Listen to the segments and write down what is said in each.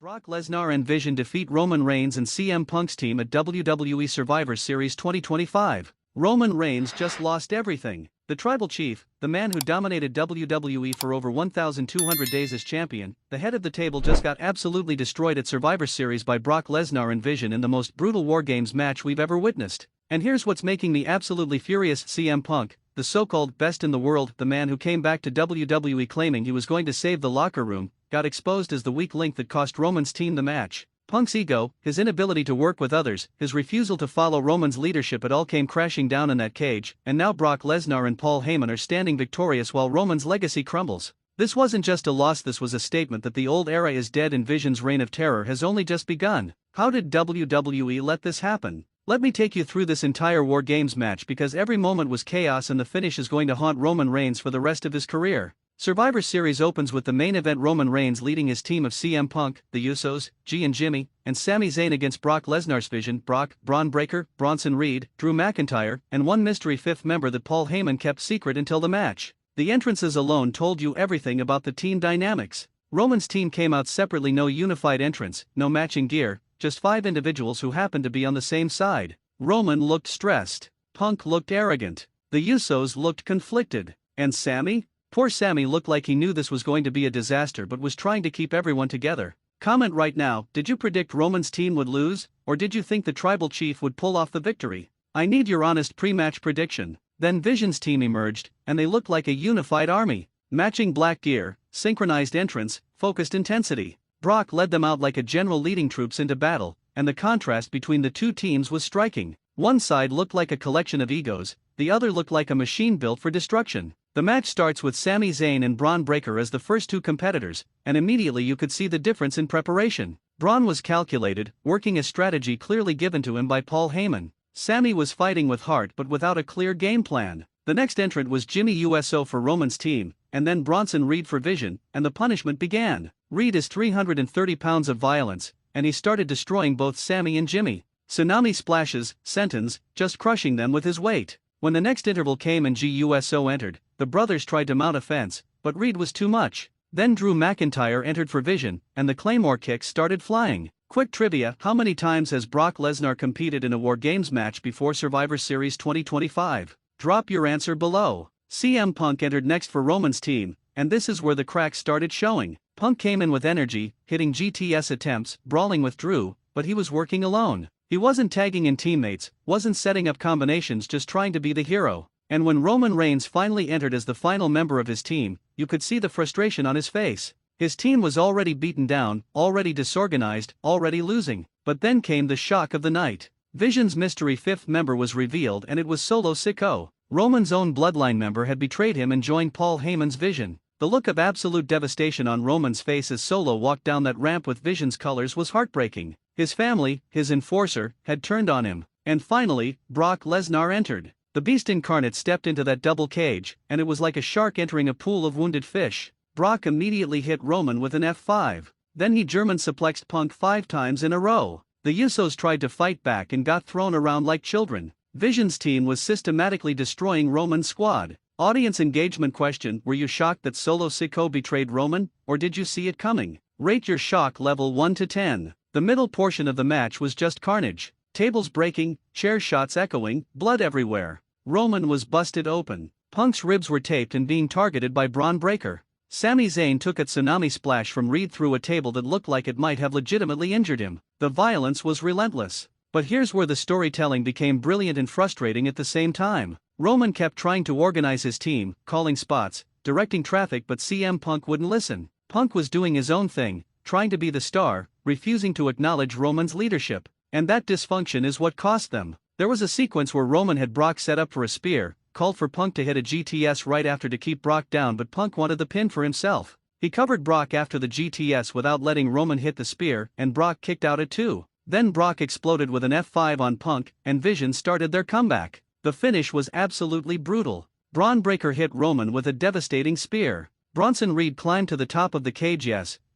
Brock Lesnar and Vision defeat Roman Reigns and CM Punk's team at WWE Survivor Series 2025. Roman Reigns just lost everything. The Tribal Chief, the man who dominated WWE for over 1,200 days as champion, the head of the table, just got absolutely destroyed at Survivor Series by Brock Lesnar and Vision in the most brutal WarGames match we've ever witnessed. And here's what's making me absolutely furious: CM Punk, the so-called best in the world, the man who came back to WWE claiming he was going to save the locker room, got exposed as the weak link that cost Roman's team the match. Punk's ego, his inability to work with others, his refusal to follow Roman's leadership, it all came crashing down in that cage, and now Brock Lesnar and Paul Heyman are standing victorious while Roman's legacy crumbles. This wasn't just a loss, this was a statement that the old era is dead and Vision's reign of terror has only just begun. How did WWE let this happen? Let me take you through this entire WarGames match, because every moment was chaos and the finish is going to haunt Roman Reigns for the rest of his career. Survivor Series opens with the main event: Roman Reigns leading his team of CM Punk, the Usos, G and Jimmy, and Sami Zayn against Brock Lesnar's Vision, Brock, Braun Breaker, Bronson Reed, Drew McIntyre, and one mystery fifth member that Paul Heyman kept secret until the match. The entrances alone told you everything about the team dynamics. Roman's team came out separately, no unified entrance, no matching gear, just 5 individuals who happened to be on the same side. Roman looked stressed. Punk looked arrogant. The Usos looked conflicted. And Sami? Poor Sami looked like he knew this was going to be a disaster but was trying to keep everyone together. Comment right now: did you predict Roman's team would lose, or did you think the Tribal Chief would pull off the victory? I need your honest pre-match prediction. Then Vision's team emerged, and they looked like a unified army. Matching black gear, synchronized entrance, focused intensity. Brock led them out like a general leading troops into battle, and the contrast between the two teams was striking. One side looked like a collection of egos, the other looked like a machine built for destruction. The match starts with Sami Zayn and Braun Breaker as the first two competitors, and immediately you could see the difference in preparation. Braun was calculated, working a strategy clearly given to him by Paul Heyman. Sami was fighting with heart but without a clear game plan. The next entrant was Jimmy Uso for Roman's team, and then Bronson Reed for Vision, and the punishment began. Reed is 330 pounds of violence, and he started destroying both Sami and Jimmy. Tsunami splashes, sentence, just crushing them with his weight. When the next interval came and Uso entered, the brothers tried to mount a fence, but Reed was too much. Then Drew McIntyre entered for Vision, and the Claymore kicks started flying. Quick trivia: how many times has Brock Lesnar competed in a WarGames match before Survivor Series 2025? Drop your answer below. CM Punk entered next for Roman's team, and this is where the cracks started showing. Punk came in with energy, hitting GTS attempts, brawling with Drew, but he was working alone. He wasn't tagging in teammates, wasn't setting up combinations, just trying to be the hero. And when Roman Reigns finally entered as the final member of his team, you could see the frustration on his face. His team was already beaten down, already disorganized, already losing. But then came the shock of the night. Vision's mystery fifth member was revealed, and it was Solo Sikoa. Roman's own bloodline member had betrayed him and joined Paul Heyman's Vision. The look of absolute devastation on Roman's face as Solo walked down that ramp with Vision's colors was heartbreaking. His family, his enforcer, had turned on him. And finally, Brock Lesnar entered. The beast incarnate stepped into that double cage, and it was like a shark entering a pool of wounded fish. Brock immediately hit Roman with an F5. Then he German suplexed Punk 5 times in a row. The Usos tried to fight back and got thrown around like children. Vision's team was systematically destroying Roman's squad. Audience engagement question: were you shocked that Solo Sikoa betrayed Roman, or did you see it coming? Rate your shock level 1 to 10. The middle portion of the match was just carnage. Tables breaking, chair shots echoing, blood everywhere. Roman was busted open. Punk's ribs were taped and being targeted by Braun Breaker. Sami Zayn took a tsunami splash from Reed through a table that looked like it might have legitimately injured him. The violence was relentless. But here's where the storytelling became brilliant and frustrating at the same time. Roman kept trying to organize his team, calling spots, directing traffic, but CM Punk wouldn't listen. Punk was doing his own thing, trying to be the star, refusing to acknowledge Roman's leadership. And that dysfunction is what cost them. There was a sequence where Roman had Brock set up for a spear, called for Punk to hit a GTS right after to keep Brock down, but Punk wanted the pin for himself. He covered Brock after the GTS without letting Roman hit the spear, and Brock kicked out at 2. Then Brock exploded with an F5 on Punk, and Vision started their comeback. The finish was absolutely brutal. Braun Breaker hit Roman with a devastating spear. Bronson Reed climbed to the top of the cage,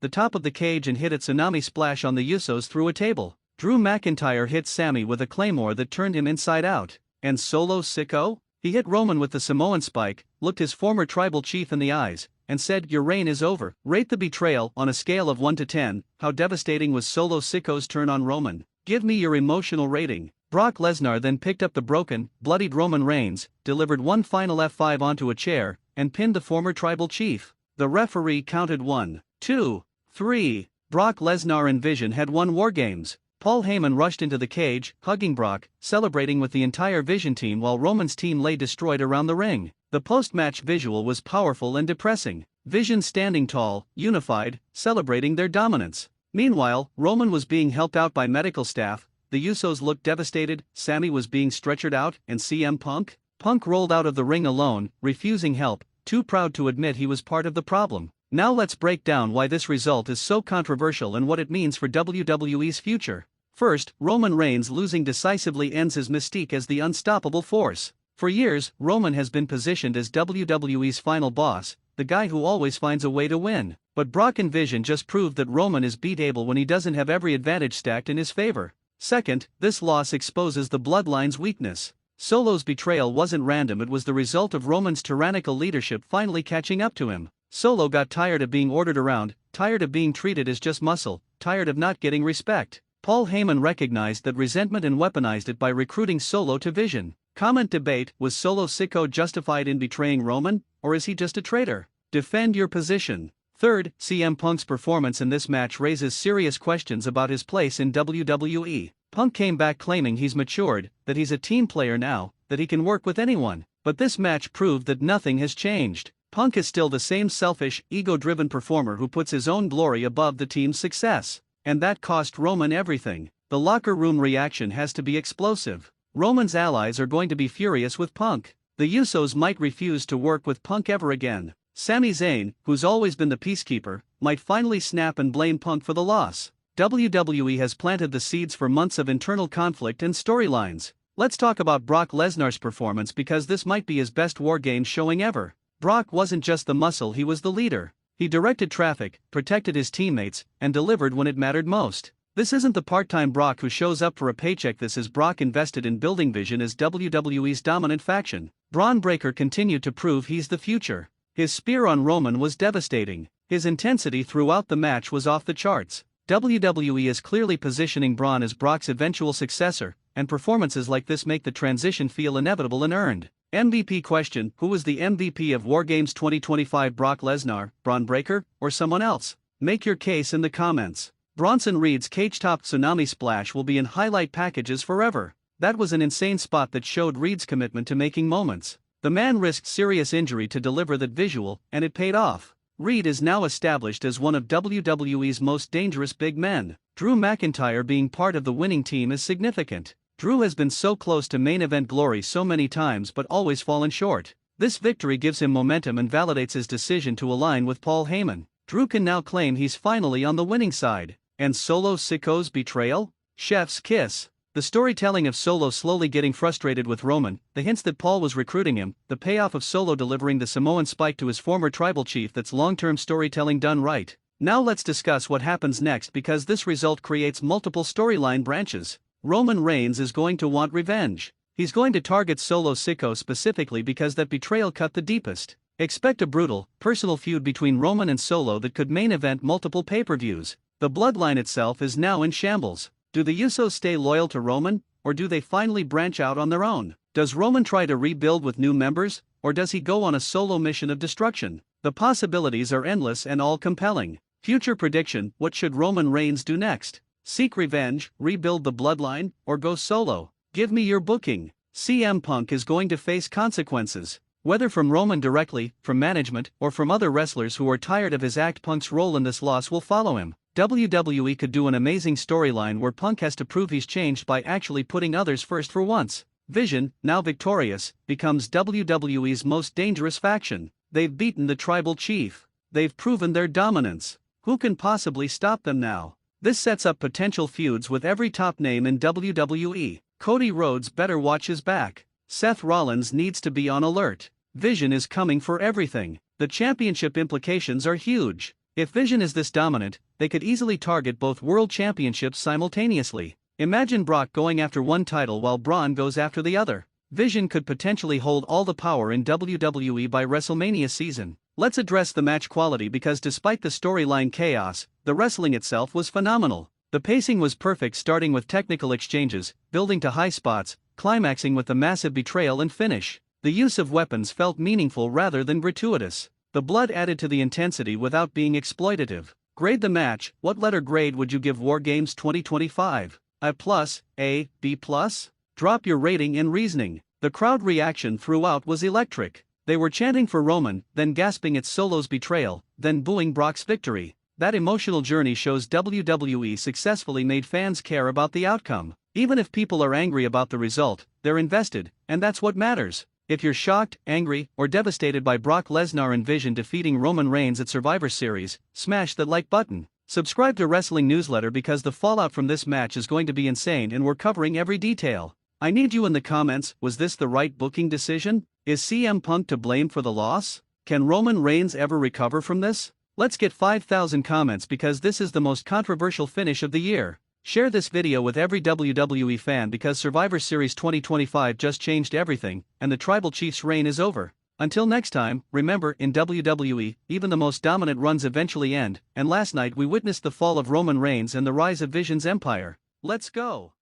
the top of the cage, and hit a tsunami splash on the Usos through a table. Drew McIntyre hit Sami with a claymore that turned him inside out. And Solo Sikoa? He hit Roman with the Samoan spike, looked his former Tribal Chief in the eyes, and said, "Your reign is over." Rate the betrayal on a scale of 1 to 10. How devastating was Solo Siko's turn on Roman? Give me your emotional rating. Brock Lesnar then picked up the broken, bloodied Roman Reigns, delivered one final F5 onto a chair, and pinned the former tribal chief. The referee counted 1, 2, 3. Brock Lesnar and Vision had won WarGames. Paul Heyman rushed into the cage, hugging Brock, celebrating with the entire Vision team while Roman's team lay destroyed around the ring. The post-match visual was powerful and depressing. Vision standing tall, unified, celebrating their dominance. Meanwhile, Roman was being helped out by medical staff, the Usos looked devastated, Sami was being stretchered out, and CM Punk? Punk rolled out of the ring alone, refusing help, too proud to admit he was part of the problem. Now let's break down why this result is so controversial and what it means for WWE's future. First, Roman Reigns losing decisively ends his mystique as the unstoppable force. For years, Roman has been positioned as WWE's final boss, the guy who always finds a way to win. But Brock and Vision just proved that Roman is beatable when he doesn't have every advantage stacked in his favor. Second, this loss exposes the bloodline's weakness. Solo's betrayal wasn't random, it was the result of Roman's tyrannical leadership finally catching up to him. Solo got tired of being ordered around, tired of being treated as just muscle, tired of not getting respect. Paul Heyman recognized that resentment and weaponized it by recruiting Solo to Vision. Comment debate: was Solo Sikoa justified in betraying Roman, or is he just a traitor? Defend your position. Third, CM Punk's performance in this match raises serious questions about his place in WWE. Punk came back claiming he's matured, that he's a team player now, that he can work with anyone. But this match proved that nothing has changed. Punk is still the same selfish, ego-driven performer who puts his own glory above the team's success. And that cost Roman everything. The locker room reaction has to be explosive. Roman's allies are going to be furious with Punk. The Usos might refuse to work with Punk ever again. Sami Zayn, who's always been the peacekeeper, might finally snap and blame Punk for the loss. WWE has planted the seeds for months of internal conflict and storylines. Let's talk about Brock Lesnar's performance because this might be his best WarGames showing ever. Brock wasn't just the muscle, he was the leader. He directed traffic, protected his teammates, and delivered when it mattered most. This isn't the part-time Brock who shows up for a paycheck, this is Brock invested in building Vision as WWE's dominant faction. Braun Breaker continued to prove he's the future. His spear on Roman was devastating. His intensity throughout the match was off the charts. WWE is clearly positioning Braun as Brock's eventual successor, and performances like this make the transition feel inevitable and earned. MVP question: who was the MVP of WarGames 2025? Brock Lesnar, Braun Breaker, or someone else? Make your case in the comments. Bronson Reed's cage-top tsunami splash will be in highlight packages forever. That was an insane spot that showed Reed's commitment to making moments. The man risked serious injury to deliver that visual, and it paid off. Reed is now established as one of WWE's most dangerous big men. Drew McIntyre being part of the winning team is significant. Drew has been so close to main event glory so many times but always fallen short. This victory gives him momentum and validates his decision to align with Paul Heyman. Drew can now claim he's finally on the winning side. And Solo Sikoa's betrayal? Chef's kiss. The storytelling of Solo slowly getting frustrated with Roman, the hints that Paul was recruiting him, the payoff of Solo delivering the Samoan spike to his former tribal chief, that's long-term storytelling done right. Now let's discuss what happens next because this result creates multiple storyline branches. Roman Reigns is going to want revenge. He's going to target Solo Sikoa specifically because that betrayal cut the deepest. Expect a brutal, personal feud between Roman and Solo that could main event multiple pay-per-views. The bloodline itself is now in shambles. Do the Usos stay loyal to Roman, or do they finally branch out on their own? Does Roman try to rebuild with new members, or does he go on a solo mission of destruction? The possibilities are endless and all compelling. Future prediction: what should Roman Reigns do next? Seek revenge, rebuild the bloodline, or go solo? Give me your booking. CM Punk is going to face consequences. Whether from Roman directly, from management, or from other wrestlers who are tired of his act, Punk's role in this loss will follow him. WWE could do an amazing storyline where Punk has to prove he's changed by actually putting others first for once. Vision, now victorious, becomes WWE's most dangerous faction. They've beaten the tribal chief. They've proven their dominance. Who can possibly stop them now? This sets up potential feuds with every top name in WWE. Cody Rhodes better watch his back. Seth Rollins needs to be on alert. Vision is coming for everything. The championship implications are huge. If Vision is this dominant, they could easily target both world championships simultaneously. Imagine Brock going after one title while Braun goes after the other. Vision could potentially hold all the power in WWE by WrestleMania season. Let's address the match quality because despite the storyline chaos, the wrestling itself was phenomenal. The pacing was perfect, starting with technical exchanges, building to high spots, climaxing with the massive betrayal and finish. The use of weapons felt meaningful rather than gratuitous. The blood added to the intensity without being exploitative. Grade the match. What letter grade would you give WarGames 2025? A plus, A, B plus? Drop your rating and reasoning. The crowd reaction throughout was electric. They were chanting for Roman, then gasping at Solo's betrayal, then booing Brock's victory. That emotional journey shows WWE successfully made fans care about the outcome. Even if people are angry about the result, they're invested, and that's what matters. If you're shocked, angry, or devastated by Brock Lesnar and Vision defeating Roman Reigns at Survivor Series, smash that like button. Subscribe to Wrestling Newsletter because the fallout from this match is going to be insane and we're covering every detail. I need you in the comments. Was this the right booking decision? Is CM Punk to blame for the loss? Can Roman Reigns ever recover from this? Let's get 5,000 comments because this is the most controversial finish of the year. Share this video with every WWE fan because Survivor Series 2025 just changed everything, and the Tribal Chief's reign is over. Until next time, remember, in WWE, even the most dominant runs eventually end, and last night we witnessed the fall of Roman Reigns and the rise of Vision's empire. Let's go!